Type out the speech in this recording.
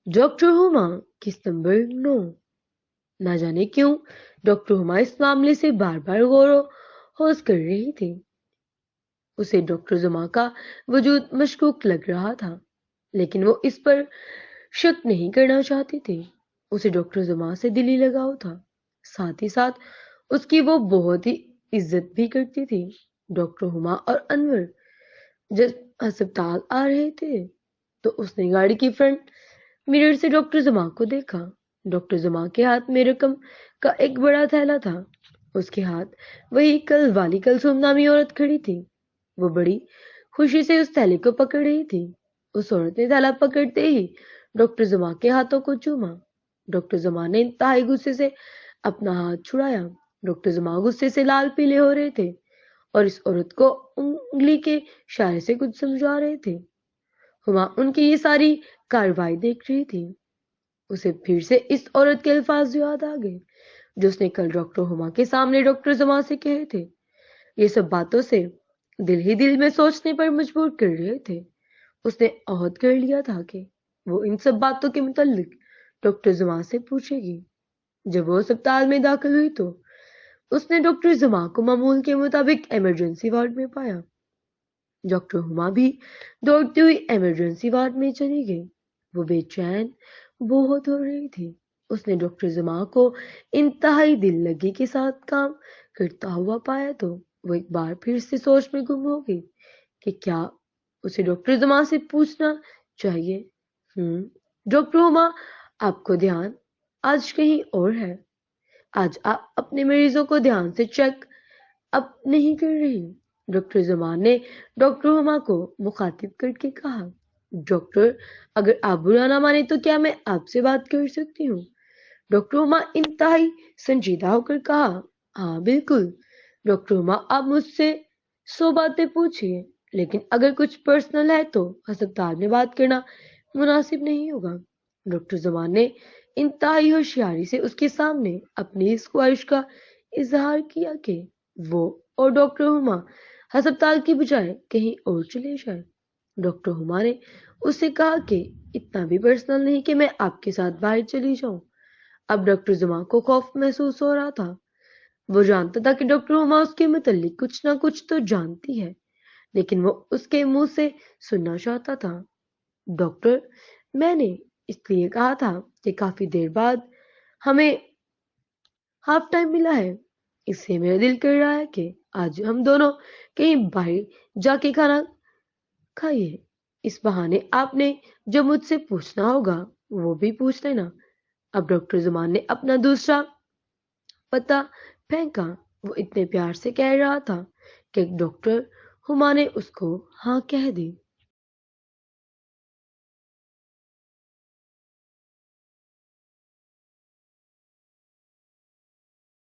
Doctor ہما کس number 9۔ نہ جانے کیوں ڈاکٹر ہما اس معاملے سے بار بار غور و خوض کر رہی تھی۔ اسے ڈاکٹر زما کا وجود مشکوک لگ رہا تھا، لیکن وہ اس پر شک نہیں کرنا چاہتی تھی۔ اسے ڈاکٹر زما سے دلی لگاؤ تھا، ساتھ ہی ساتھ اس کی وہ بہت ہی عزت بھی کرتی تھی۔ ڈاکٹر ہما اور انور جب ہسپتال آ رہے تھے تو اس نے گاڑی کی فرنٹ مرر سے ڈاکٹر زما کو دیکھا۔ ڈاکٹر زما کے ہاتھ میں رقم کا ایک بڑا تھیلا تھا۔ اس کے ہاتھ وہی کل والی کلثوم نامی عورت کھڑی تھی۔ وہ بڑی خوشی سے اس تھیلے کو پکڑ رہی تھی۔ اس عورت نے تھیلا پکڑتے ہی ڈاکٹر زما کے ہاتھوں کو چوما۔ ڈاکٹر زما نے انتہائی غصے سے اپنا ہاتھ چھڑایا۔ ڈاکٹر زما غصے سے لال پیلے ہو رہے تھے اور اس عورت کو انگلی کے اشارے سے کچھ سمجھا رہے تھے۔ ہما ان کی یہ ساری کارروائی دیکھ رہی تھی۔ اسے پھر سے اس عورت کے الفاظ یاد آ گئے جو اس نے کل ڈاکٹر ہما کے سامنے ڈاکٹر زما سے کہے تھے۔ یہ سب باتوں سے دل ہی دل میں سوچنے پر مجبور کر رہے تھے۔ اس نے عہد کر لیا تھا کہ وہ ان سب باتوں کے متعلق ڈاکٹر زما سے پوچھے گی۔ جب وہ اسپتال میں داخل ہوئی تو اس نے ڈاکٹر زما کو معمول کے مطابق ایمرجنسی وارڈ میں پایا۔ ڈاکٹر ہما بھی دوڑتی ہوئی ایمرجنسی وارڈ میں چلی گئی۔ وہ بے چین بہت ہو رہی تھی۔ اس نے ڈاکٹر زما کو انتہائی دل لگی کے ساتھ کام کرتا ہوا پایا تو وہ ایک بار پھر سے سوچ میں گم ہو گئی کہ کیا اسے ڈاکٹر زما سے پوچھنا چاہیے۔ ڈاکٹر ہما، آپ کو دھیان آج کہیں اور ہے۔ آج آپ اپنے مریضوں کو دھیان سے چیک اپ نہیں کر رہی۔ ڈاکٹر زما نے ڈاکٹر ہما کو مخاطب کر کے کہا۔ ڈاکٹر، اگر آپ برا نہ مانے تو کیا میں آپ سے بات کر سکتی ہوں؟ ڈاکٹر ہما انتہائی سنجیدہ ہو کر کہا۔ ہاں بالکل ڈاکٹر ہما، آپ مجھ سے 100 باتیں پوچھیے، لیکن اگر کچھ پرسنل ہے تو ہسپتال میں بات کرنا مناسب نہیں ہوگا۔ ڈاکٹر زما نے انتہائی ہوشیاری سے اس کے سامنے اپنی اس خواہش کا اظہار کیا کہ وہ اور ڈاکٹر ہما ہسپتال کی بجائے کہیں اور چلے جائیں۔ ڈاکٹر ہما نے اس سے کہا کہ اتنا بھی پرسنل نہیں کہ میں آپ کے ساتھ باہر چلی جاؤں۔ اب ڈاکٹر زما کو خوف محسوس ہو رہا تھا۔ وہ جانتا تھا کہ ڈاکٹر ہما اس کے متعلق کچھ نہ کچھ تو جانتی ہے، لیکن وہ اس کے منہ سے سننا چاہتا تھا۔ ڈاکٹر، میں نے اس لیے کہا تھا کہ کافی دیر بعد ہمیں ہاف ٹائم ملا ہے، اس سے میرا دل کر رہا ہے کہ آج ہم دونوں کہیں باہر جا کے کھانا کھائیے۔ اس بہانے آپ نے جو مجھ سے پوچھنا ہوگا وہ بھی پوچھ لینا۔ اب ڈاکٹر زمان نے اپنا دوسرا پتہ پھینکا۔ وہ اتنے پیار سے کہہ رہا تھا کہ ڈاکٹر ہما نے اس کو ہاں کہہ دی۔